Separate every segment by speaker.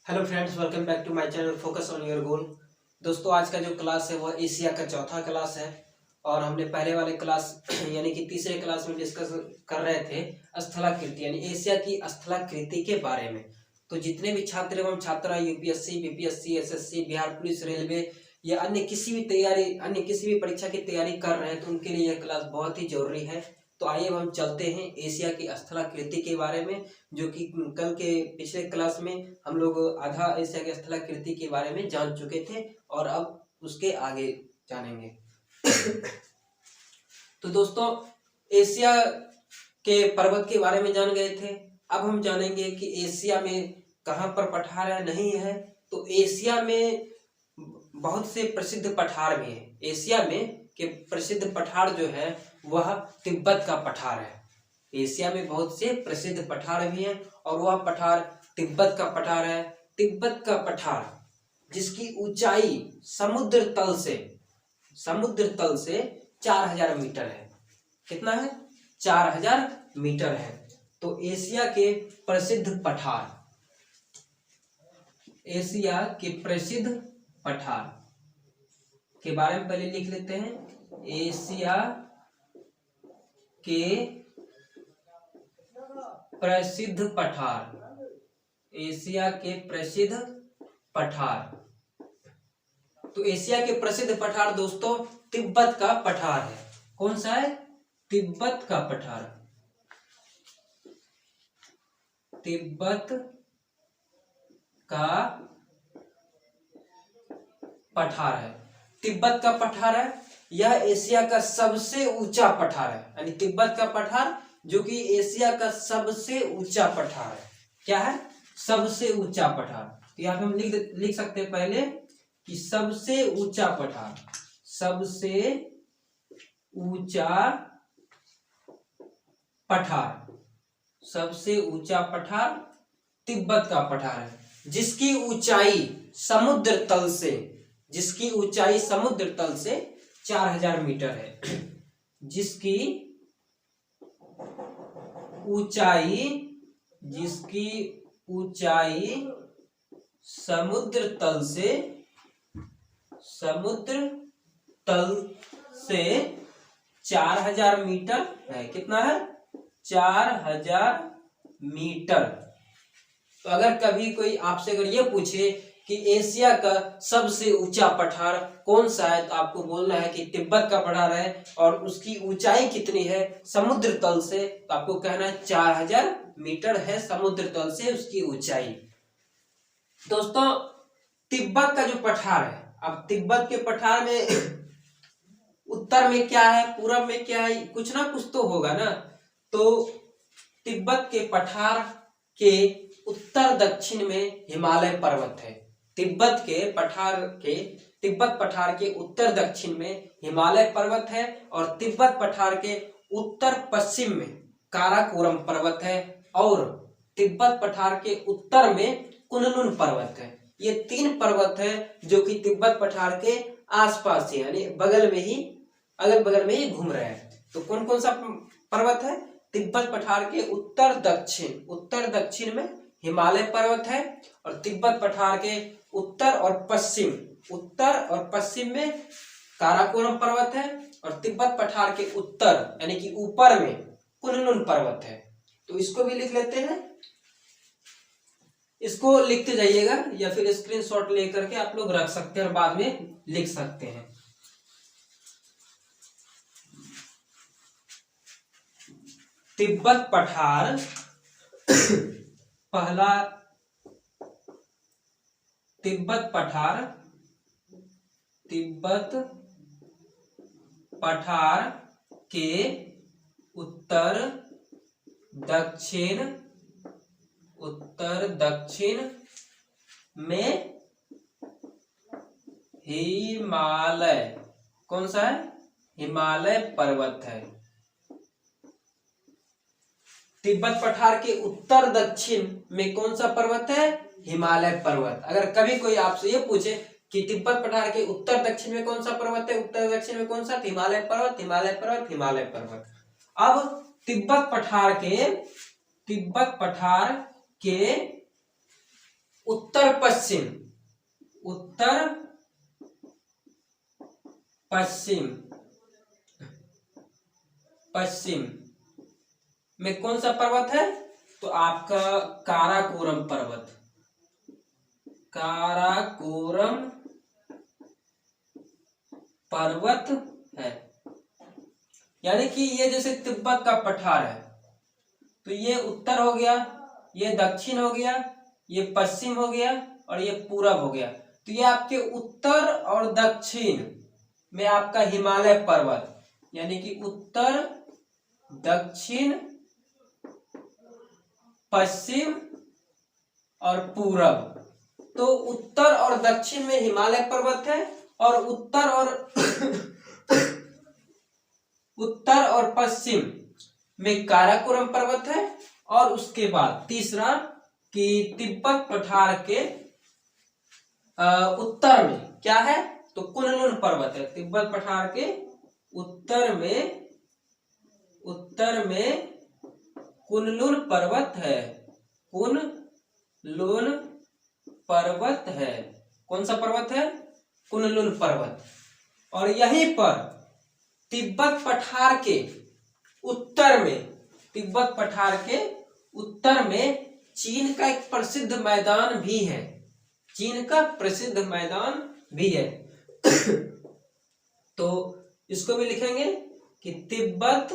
Speaker 1: Hello friends, welcome back to my channel focus on your goal. दोस्तों, आज का जो क्लास है वह एशिया का चौथा क्लास है और हमने पहले वाले क्लास यानी कि तीसरे क्लास में डिस्कस कर रहे थे स्थलाकृति यानी एशिया की स्थलाकृति के बारे में। तो जितने भी छात्र एवं छात्रा UPSC, BPSC, SSC, Bihar police, railway या अन्य किसी भी परीक्षा की तैयारी कर रहे हैं तो उनके लिए यह क्लास बहुत ही जरूरी है। तो आइए अब हम चलते हैं एशिया की स्थलाकृति के बारे में, जो कि कल के पिछले क्लास में हम लोग आधा एशिया की स्थलाकृति के बारे में जान चुके थे और अब उसके आगे जानेंगे। तो दोस्तों, एशिया के पर्वत के बारे में जान गए थे। अब हम जानेंगे कि एशिया में कहाँ पर पठार है, नहीं है। तो एशिया में बहुत से प्रसिद्ध पठार भी हैं। एशिया में के प्रसिद्ध पठार जो है वह तिब्बत का पठार है। एशिया में बहुत से प्रसिद्ध पठार भी हैं और वह पठार तिब्बत का पठार है। तिब्बत का पठार जिसकी ऊंचाई समुद्र तल से 4000 मीटर है। कितना है? 4000 मीटर है। तो एशिया के प्रसिद्ध पठार, एशिया के प्रसिद्ध पठार के बारे में पहले लिख लेते हैं। एशिया के प्रसिद्ध पठार, एशिया के प्रसिद्ध पठार। तो एशिया के प्रसिद्ध पठार दोस्तों तिब्बत का पठार है। कौन सा है? तिब्बत का पठार। तिब्बत का पठार है। तिब्बत का पठार है। यह एशिया का सबसे ऊंचा पठार है। यानी तिब्बत का पठार जो कि एशिया का सबसे ऊंचा पठार है। क्या है? सबसे ऊंचा पठार। तो यहाँ पे हम लिख सकते हैं पहले कि सबसे ऊंचा पठार, सबसे ऊंचा पठार, सबसे ऊंचा पठार तिब्बत का पठार है, जिसकी ऊंचाई समुद्र तल से 4000 मीटर है। जिसकी ऊंचाई समुद्र तल से 4000 मीटर है। कितना है? 4000 मीटर। तो अगर कभी कोई आपसे अगर ये पूछे कि एशिया का सबसे ऊंचा पठार कौन सा है, तो आपको बोलना है कि तिब्बत का पठार है और उसकी ऊंचाई कितनी है समुद्र तल से, तो आपको कहना है 4000 मीटर है समुद्र तल से उसकी ऊंचाई। दोस्तों, तिब्बत का जो पठार है, अब तिब्बत के पठार में उत्तर में क्या है, पूरब में क्या है, कुछ ना कुछ तो होगा ना। तो तिब्बत के पठार के उत्तर दक्षिण में हिमालय पर्वत है। तिब्बत पठार के उत्तर दक्षिण में हिमालय पर्वत है और तिब्बत पठार के उत्तर पश्चिम में काराकोरम पर्वत है और तिब्बत पठार के उत्तर में कुनलुन पर्वत है। ये 3 पर्वत है जो कि तिब्बत पठार के आसपास ही यानी अगल बगल में ही घूम रहे हैं। तो कौन कौन सा पर्वत है? तिब्बत पठार के उत्तर दक्षिण में हिमालय पर्वत है और तिब्बत पठार के उत्तर और पश्चिम में काराकोरम पर्वत है और तिब्बत पठार के उत्तर यानी कि ऊपर में कुनलुन पर्वत है। तो इसको भी लिख लेते हैं। इसको लिखते जाइएगा या फिर स्क्रीनशॉट लेकर के आप लोग रख सकते हैं और बाद में लिख सकते हैं। तिब्बत पठार पहला तिब्बत पठार के उत्तर दक्षिण में हिमालय, कौन सा है? हिमालय पर्वत है। तिब्बत पठार के उत्तर दक्षिण में कौन सा पर्वत है? हिमालय पर्वत। अगर कभी कोई आपसे ये पूछे कि तिब्बत पठार के उत्तर दक्षिण में कौन सा पर्वत है, उत्तर दक्षिण में कौन सा? हिमालय पर्वत, हिमालय पर्वत, हिमालय पर्वत। अब तिब्बत पठार के उत्तर पश्चिम, उत्तर पश्चिम, पश्चिम में कौन सा पर्वत है? तो आपका काराकोरम पर्वत, काराकोरम पर्वत है। यानी कि ये जैसे तिब्बत का पठार है, तो ये उत्तर हो गया, ये दक्षिण हो गया, ये पश्चिम हो गया और ये पूरब हो गया। तो ये आपके उत्तर और दक्षिण में आपका हिमालय पर्वत, यानी कि उत्तर, दक्षिण, पश्चिम और पूरब। तो उत्तर और दक्षिण में हिमालय पर्वत है और उत्तर और पश्चिम में काराकोरम पर्वत है। और उसके बाद तीसरा कि तिब्बत पठार के उत्तर में क्या है? तो कुनलुन पर्वत है। तिब्बत पठार के उत्तर में कुनलुन पर्वत है, कुनलुन पर्वत है। कौन सा पर्वत है? कुनलुन पर्वत। और यहीं पर तिब्बत पठार के उत्तर में, तिब्बत पठार के उत्तर में चीन का एक प्रसिद्ध मैदान भी है, चीन का प्रसिद्ध मैदान भी है। तो इसको भी लिखेंगे कि तिब्बत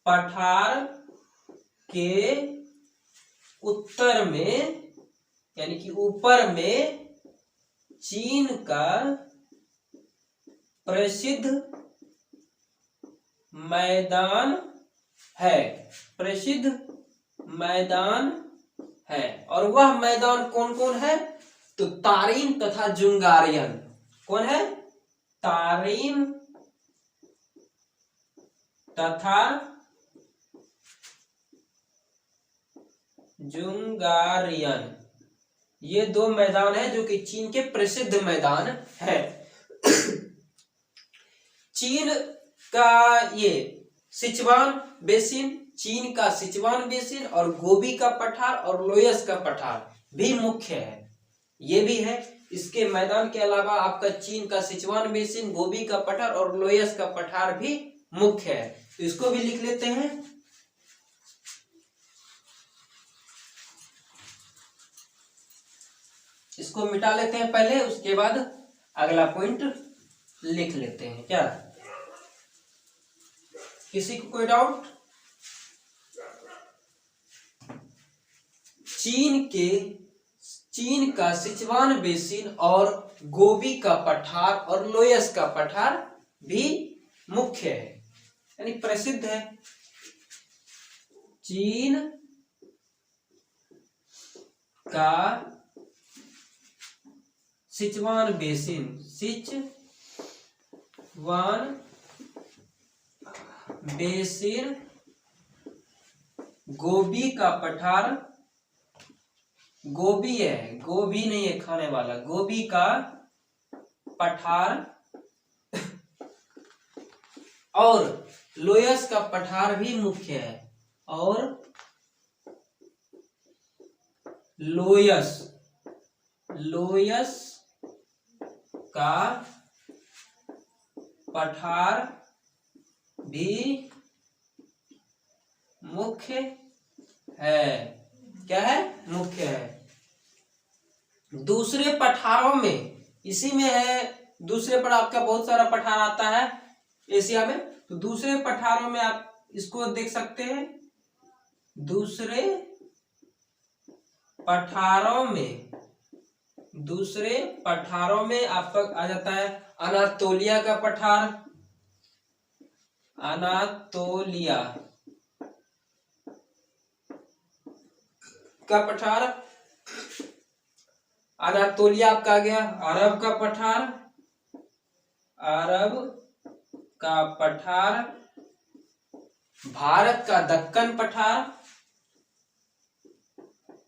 Speaker 1: पठार के उत्तर में, यानी कि ऊपर में चीन का प्रसिद्ध मैदान है, प्रसिद्ध मैदान है। और वह मैदान कौन कौन है? तो तारीम तथा जुंगारियन। कौन है? तारीम तथा जुंगारियन, ये दो मैदान है जो कि चीन के प्रसिद्ध मैदान है। चीन का ये सिचुआन बेसिन, चीन का सिचुआन बेसिन और गोबी का पठार और लोयस का पठार भी मुख्य है, ये भी है। इसके मैदान के अलावा आपका चीन का सिचुआन बेसिन, गोबी का पठार और लोयस का पठार भी मुख्य है। तो इसको भी लिख लेते हैं। इसको मिटा लेते हैं पहले, उसके बाद अगला पॉइंट लिख लेते हैं। क्या किसी को कोई डाउट? चीन का सिचुआन बेसिन और गोबी का पठार और लोयस का पठार भी मुख्य है, यानी प्रसिद्ध है। चीन का सिचुआन बेसिन, सिचुआन बेसिन, गोबी का पठार, गोबी है, गोभी नहीं है खाने वाला, गोबी का पठार और लोयस का पठार भी मुख्य है। और लोयस का पठार भी मुख्य है। क्या है? मुख्य है। दूसरे पठारों में, इसी में है, दूसरे पर आपका बहुत सारा पठार आता है एशिया में, तो दूसरे पठारों में आप इसको देख सकते हैं। दूसरे पठारों में आपका आ जाता है अनातोलिया का पठार, अनातोलिया का पठार, अनातोलिया आपका आ गया। अरब का पठार, अरब का पठार, भारत का दक्कन पठार,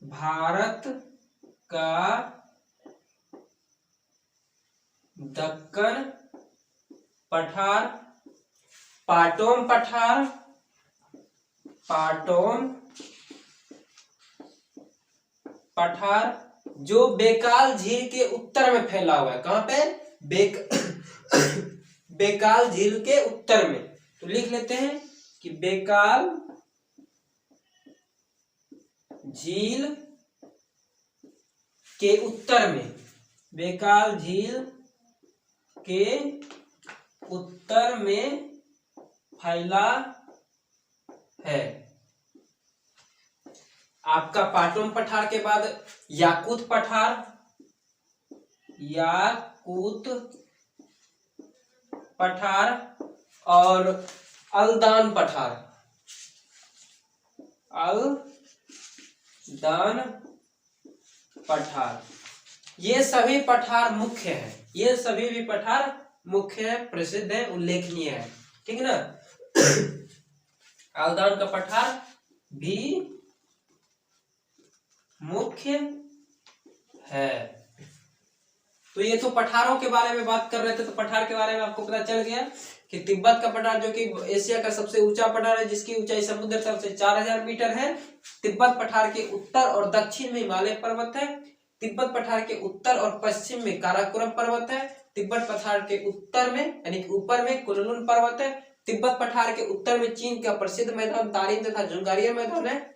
Speaker 1: भारत का दक्कन पठार, पाटोम पठार, पाटोम पठार जो बेकाल झील के उत्तर में फैला हुआ है। कहां पे? बेकाल झील के उत्तर में। तो लिख लेते हैं कि बेकाल झील के उत्तर में, बेकाल झील के उत्तर में फैला है। आपका पाटोम पठार के बाद याकूत पठार, याकूत पठार और अल्दान पठार, अल्दान पठार। ये सभी पठार मुख्य है, ये सभी भी पठार मुख्य है, प्रसिद्ध है, उल्लेखनीय है। ठीक है ना। अल्दान का पठार भी मुख्य है। तो ये तो पठारों के बारे में बात कर रहे थे, तो पठार के बारे में आपको पता चल गया कि तिब्बत का पठार जो कि एशिया का सबसे ऊंचा पठार है, जिसकी ऊंचाई समुद्र तल से 4000 मीटर है। तिब्बत पठार के उत्तर और दक्षिण में हिमालय पर्वत है। तिब्बत पठार के उत्तर और पश्चिम में काराकोरम पर्वत है। तिब्बत पठार के उत्तर में यानी कि ऊपर में कुनलुन पर्वत है। तिब्बत पठार के उत्तर में चीन का प्रसिद्ध मैदान तारिम तथा जुंगारिया मैदान है।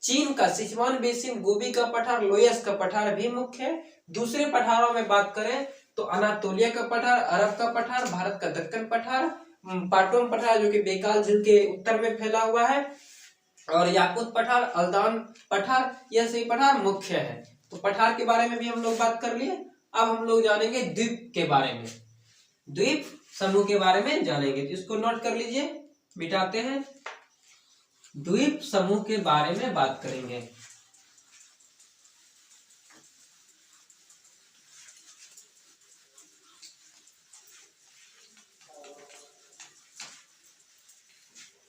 Speaker 1: चीन का सिचुआन बेसिन, गोबी का पठार, लोयस का पठार भी मुख्य है। दूसरे पठारों में बात करें तो अनातोलिया का पठार, अरब का पठार, भारत का दक्कन पठार, पाटोम पठार जो कि बेकाल झील के उत्तर में फैला हुआ है, और याकूत पठार, अल्दान पठार, यह सभी पठार मुख्य है। तो पठार के बारे में भी हम लोग बात कर लिए। अब हम लोग जानेंगे द्वीप के बारे में, द्वीप समूह के बारे में जानेंगे। तो इसको नोट कर लीजिए, मिटाते हैं। द्वीप समूह के बारे में बात करेंगे।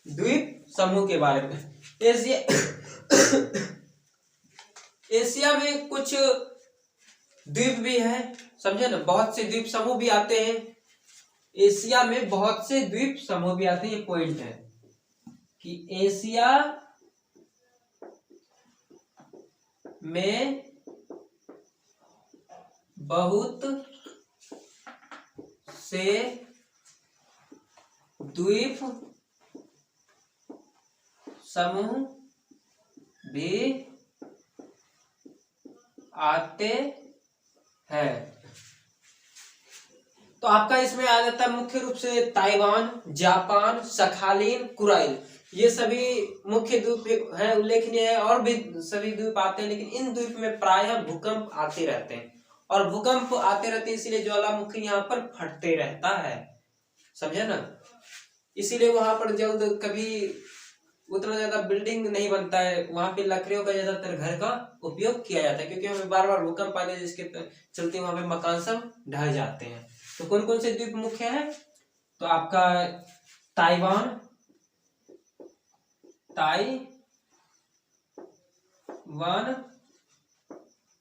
Speaker 1: द्वीप समूह के बारे में, एशिया में कुछ द्वीप भी है, समझे ना। बहुत से द्वीप समूह भी आते हैं एशिया में, बहुत से द्वीप समूह भी आते हैं। ये पॉइंट है कि एशिया में बहुत से द्वीप समूह भी आते हैं। तो आपका इसमें आ जाता है मुख्य रूप से ताइवान, जापान, सखालीन, कुराइल, ये सभी मुख्य द्वीप हैं, उल्लेखनीय है। और भी सभी द्वीप आते हैं, लेकिन इन द्वीप में प्रायः भूकंप आते रहते हैं, और भूकंप आते रहते हैं इसीलिए ज्वालामुखी यहाँ पर फटते रहता है, समझे ना। इसीलिए वहां पर जल्द कभी उतना ज्यादा बिल्डिंग नहीं बनता है, वहां पे लकड़ियों का ज्यादातर घर का उपयोग किया जाता है, क्योंकि हमें बार बार भूकंप आते हैं, जिसके चलते वहां पे मकान सब ढह जाते हैं। तो कौन कौन से द्वीप मुख्य है? तो आपका ताइवान,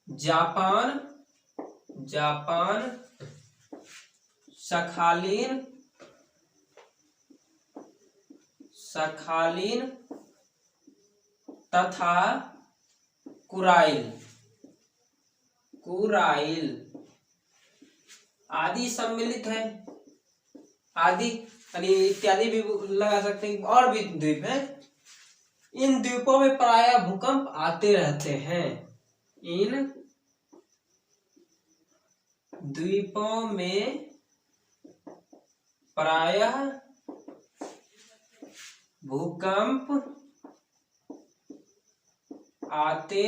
Speaker 1: जापान, सखालीन तथा कुराइल आदि सम्मिलित है। आदि यानी इत्यादि भी लगा सकते हैं, और भी द्वीप हैं। इन द्वीपों में प्रायः भूकंप आते रहते हैं। इन द्वीपों में प्रायः भूकंप आते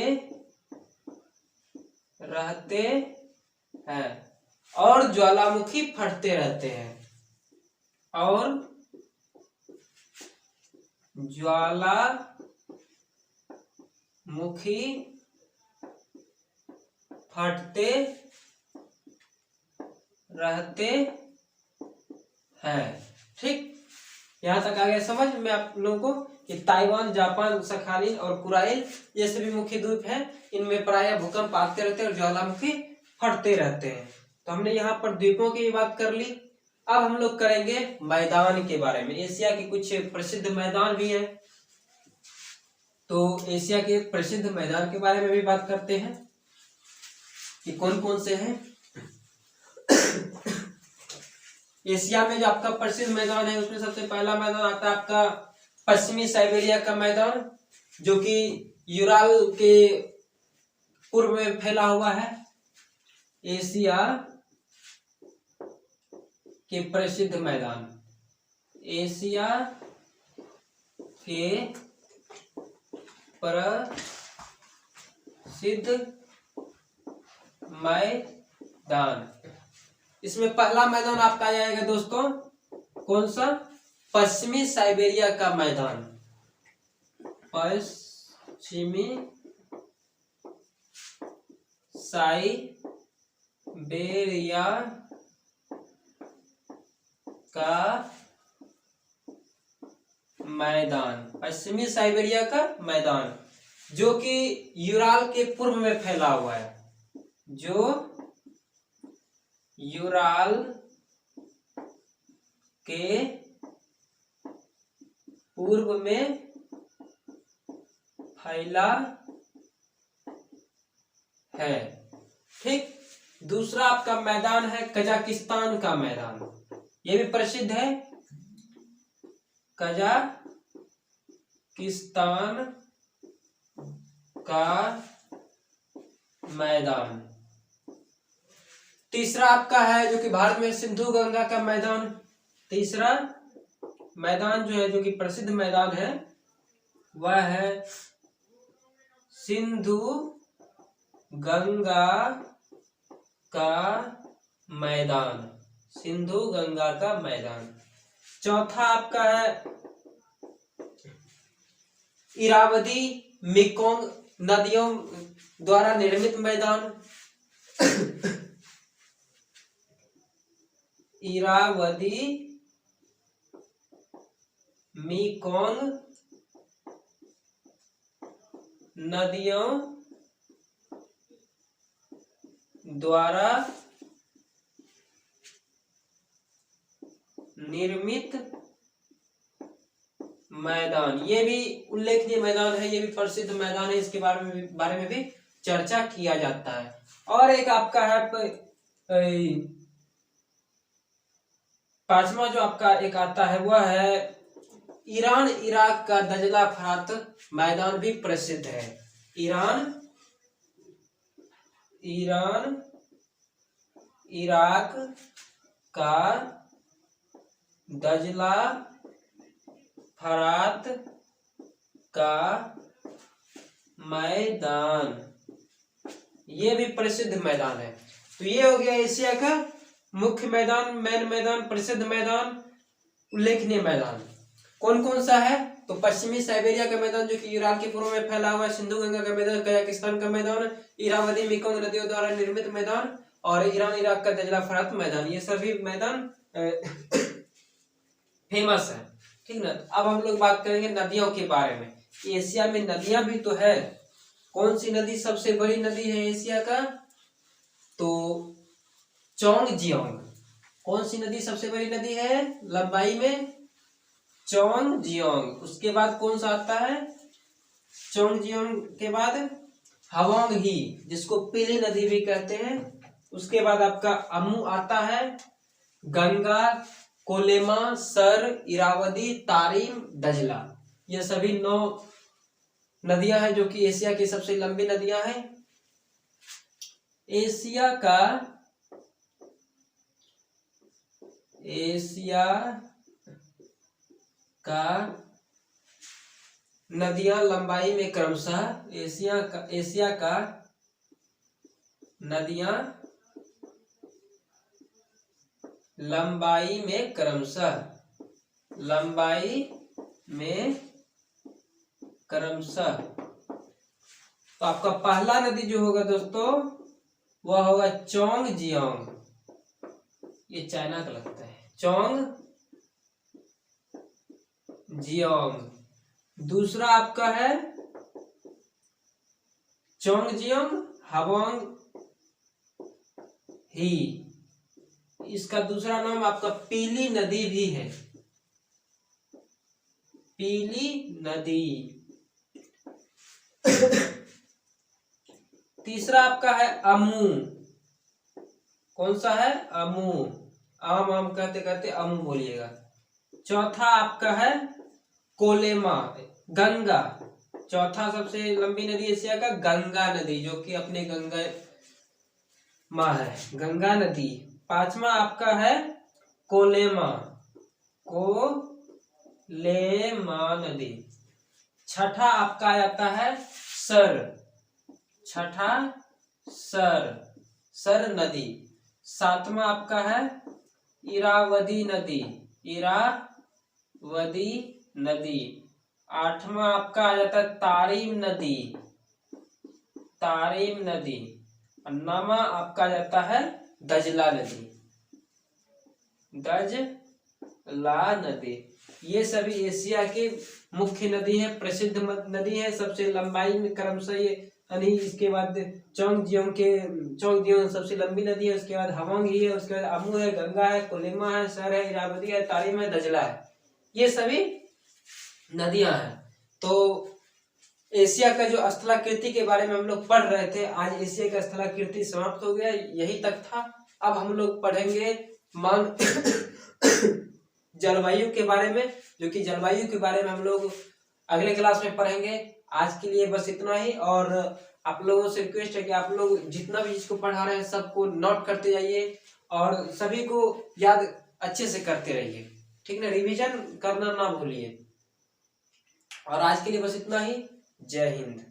Speaker 1: रहते हैं और ज्वालामुखी फटते रहते हैं, और ज्वालामुखी फटते रहते हैं। ठीक, यहां तक आ गया समझ में आप लोगों को कि ताइवान, जापान, सखालीन और कुराइल ये सभी मुख्य द्वीप हैं। इनमें प्रायः भूकंप आते रहते हैं और ज्वालामुखी फटते रहते हैं। तो हमने यहाँ पर द्वीपों की बात कर ली। अब हम लोग करेंगे मैदान के बारे में। एशिया के कुछ प्रसिद्ध मैदान भी हैं। तो एशिया के प्रसिद्ध मैदान के बारे में भी बात करते हैं कि कौन कौन से हैं। एशिया में जो आपका प्रसिद्ध मैदान है उसमें सबसे पहला मैदान आता है आपका पश्चिमी साइबेरिया का मैदान, जो कि यूराल के पूर्व में फैला हुआ है। एशिया के प्रसिद्ध मैदान, एशिया के प्रसिद्ध मैदान, इसमें पहला मैदान आपका आ जाएगा दोस्तों कौन सा, पश्चिमी साइबेरिया का मैदान, पश्चिमी साइबेरिया का मैदान, पश्चिमी साइबेरिया का मैदान जो कि यूराल के पूर्व में फैला हुआ है, जो यूराल के पूर्व में फैला है। ठीक, दूसरा आपका मैदान है कजाकिस्तान का मैदान, ये भी प्रसिद्ध है, कजाकिस्तान का मैदान। तीसरा आपका है जो कि भारत में सिंधु गंगा का मैदान, तीसरा मैदान जो है जो कि प्रसिद्ध मैदान है वह है सिंधु गंगा का मैदान, सिंधु गंगा का मैदान। चौथा आपका है इरावदी मेकोंग नदियों द्वारा निर्मित मैदान, इरावदी मेकोंग नदियों द्वारा निर्मित मैदान, ये भी उल्लेखनीय मैदान है, ये भी प्रसिद्ध मैदान है, इसके बारे में भी चर्चा किया जाता है। और एक आपका है पांचवा जो आपका एक आता है वह है ईरान इराक का दजला फरात मैदान भी प्रसिद्ध है। ईरान इराक का दजला फरात का मैदान, ये भी प्रसिद्ध मैदान है। तो ये हो गया एशिया का मुख्य मैदान, मेन मैदान, प्रसिद्ध मैदान, उल्लेखनीय मैदान। कौन कौन सा है, तो पश्चिमी साइबेरिया का मैदान जो कि यूराल के पूर्व में फैला हुआ है, सिंधु गंगा का मैदान, कजाकिस्तान का मैदान, इरावदी मेकोंग नदियों द्वारा निर्मित मैदान और ईरान इराक का दजला फरात मैदान, ये सभी मैदान फेमस है। ठीक ना। अब हम लोग बात करेंगे नदियों के बारे में। एशिया में नदियां भी तो है, कौन सी नदी सबसे बड़ी नदी है एशिया का, तो चोंगजियांग। कौन सी नदी सबसे बड़ी नदी है लंबाई में, चोंगजियांग। उसके बाद कौन सा आता है, चोंगजियांग के बाद हवांग ही, जिसको पीली नदी भी कहते हैं। उसके बाद आपका अम्मू आता है, गंगा, कोलेमा, सर, इरावदी, तारिम, दजला, ये सभी 9 नदियां हैं जो कि एशिया की सबसे लंबी नदियां हैं। एशिया का नदियां लंबाई में क्रमशः, एशिया का नदियां लंबाई में क्रमशः तो आपका पहला नदी जो होगा दोस्तों वह होगा चोंगजियांग, ये चाइना का लगता है, चोंगजियांग। दूसरा आपका है चोंगजियांग हवांग ही, इसका दूसरा नाम आपका पीली नदी भी है, पीली नदी। तीसरा आपका है अमू। कौन सा है? अमू। आम आम कहते कहते अमू बोलिएगा। चौथा आपका है कोलेमा, गंगा। चौथा सबसे लंबी नदी एशिया का गंगा नदी, जो कि अपने गंगा माँ है, गंगा नदी। पांचवा आपका है कोलेमा, कोलेमा नदी। छठा आपका आ जाता है सर, छठा सर नदी। सातवां आपका है इरावदी नदी, इरावदी नदी। आठवां आपका आ जाता है तारीम नदी, तारीम नदी। और नौवां आपका आ जाता है दजला नदी, दजला नदी। ये सभी एशिया के मुख्य नदी है, प्रसिद्ध नदी है। सबसे लंबाई में क्रमशः ये इसके बाद चौंगजियोंग सबसे लंबी नदी है, उसके बाद हवंग ही है, उसके बाद अमू है, गंगा है, कोलेमा है, सर है, इरावदी है, तारीम है, दजला है। ये सभी नदियां हैं। तो एशिया का जो स्थलाकृति के बारे में हम लोग पढ़ रहे थे, आज एशिया का स्थलाकृति समाप्त हो गया, यही तक था। अब हम लोग पढ़ेंगे जलवायु के बारे में, जो कि जलवायु के बारे में हम लोग अगले क्लास में पढ़ेंगे। आज के लिए बस इतना ही, और आप लोगों से रिक्वेस्ट है कि आप लोग जितना भी इसको पढ़ा रहे हैं सबको नोट करते जाइए और सभी को याद अच्छे से करते रहिए, ठीक ना? रिवीजन करना ना भूलिए। और आज के लिए बस इतना ही। जय हिंद।